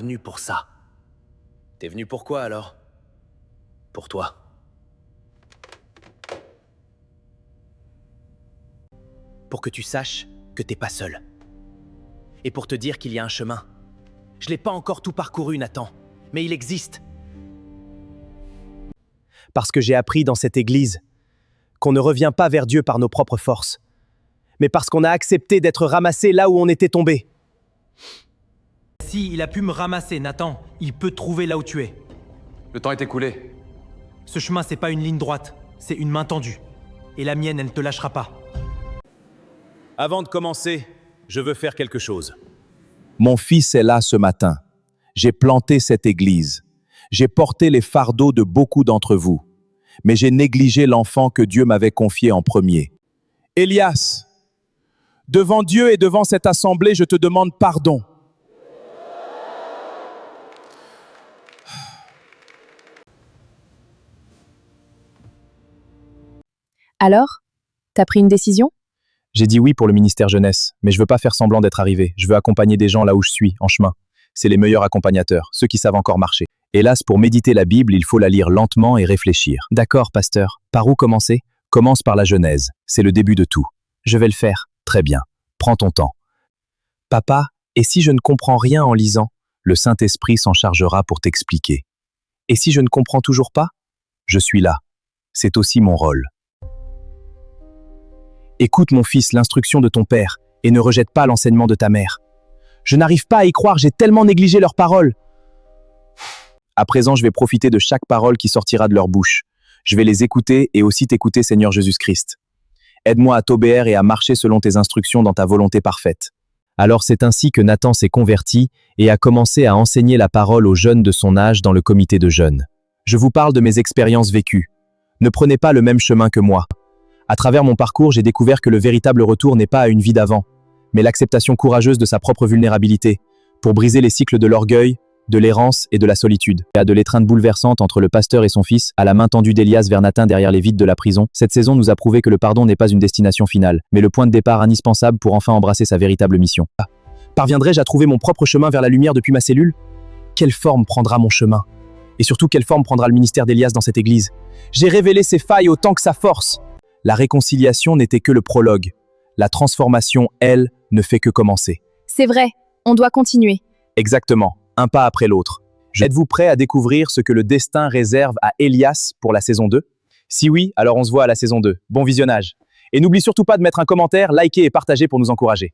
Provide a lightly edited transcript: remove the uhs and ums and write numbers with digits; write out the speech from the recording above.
venu pour ça. T'es venu pour quoi, alors? Pour toi. Pour que tu saches que t'es pas seul. Et pour te dire qu'il y a un chemin. Je l'ai pas encore tout parcouru, Nathan, mais il existe. Parce que j'ai appris dans cette église qu'on ne revient pas vers Dieu par nos propres forces, mais parce qu'on a accepté d'être ramassé là où on était tombé. Si il a pu me ramasser, Nathan, il peut trouver là où tu es. Le temps est écoulé. Ce chemin, c'est pas une ligne droite, c'est une main tendue. Et la mienne, elle ne te lâchera pas. Avant de commencer, je veux faire quelque chose. Mon fils est là ce matin. J'ai planté cette église. J'ai porté les fardeaux de beaucoup d'entre vous. Mais j'ai négligé l'enfant que Dieu m'avait confié en premier. Elias, devant Dieu et devant cette assemblée, je te demande pardon. Alors, t'as pris une décision? J'ai dit oui pour le ministère jeunesse, mais je veux pas faire semblant d'être arrivé. Je veux accompagner des gens là où je suis, en chemin. C'est les meilleurs accompagnateurs, ceux qui savent encore marcher. Hélas, pour méditer la Bible, il faut la lire lentement et réfléchir. D'accord, pasteur. Par où commencer? Commence par la Genèse. C'est le début de tout. Je vais le faire. Très bien. Prends ton temps. Papa, et si je ne comprends rien en lisant? Le Saint-Esprit s'en chargera pour t'expliquer. Et si je ne comprends toujours pas? Je suis là. C'est aussi mon rôle. Écoute, mon fils, l'instruction de ton père, et ne rejette pas l'enseignement de ta mère. Je n'arrive pas à y croire, j'ai tellement négligé leurs paroles. À présent, je vais profiter de chaque parole qui sortira de leur bouche. Je vais les écouter et aussi t'écouter, Seigneur Jésus-Christ. Aide-moi à t'obéir et à marcher selon tes instructions dans ta volonté parfaite. Alors c'est ainsi que Nathan s'est converti et a commencé à enseigner la parole aux jeunes de son âge dans le comité de jeunes. Je vous parle de mes expériences vécues. Ne prenez pas le même chemin que moi. À travers mon parcours, j'ai découvert que le véritable retour n'est pas à une vie d'avant, mais l'acceptation courageuse de sa propre vulnérabilité, pour briser les cycles de l'orgueil, de l'errance et de la solitude. Et à de l'étreinte bouleversante entre le pasteur et son fils, à la main tendue d'Elias vers Nathan derrière les vides de la prison, cette saison nous a prouvé que le pardon n'est pas une destination finale, mais le point de départ indispensable pour enfin embrasser sa véritable mission. Parviendrai-je à trouver mon propre chemin vers la lumière depuis ma cellule? Quelle forme prendra mon chemin? Et surtout, quelle forme prendra le ministère d'Elias dans cette église? J'ai révélé ses failles autant que sa force. La réconciliation n'était que le prologue. La transformation, elle, ne fait que commencer. C'est vrai, on doit continuer. Exactement, un pas après l'autre. Êtes-vous prêt à découvrir ce que le destin réserve à Elias pour la saison 2? Si oui, alors on se voit à la saison 2. Bon visionnage. Et n'oublie surtout pas de mettre un commentaire, liker et partager pour nous encourager.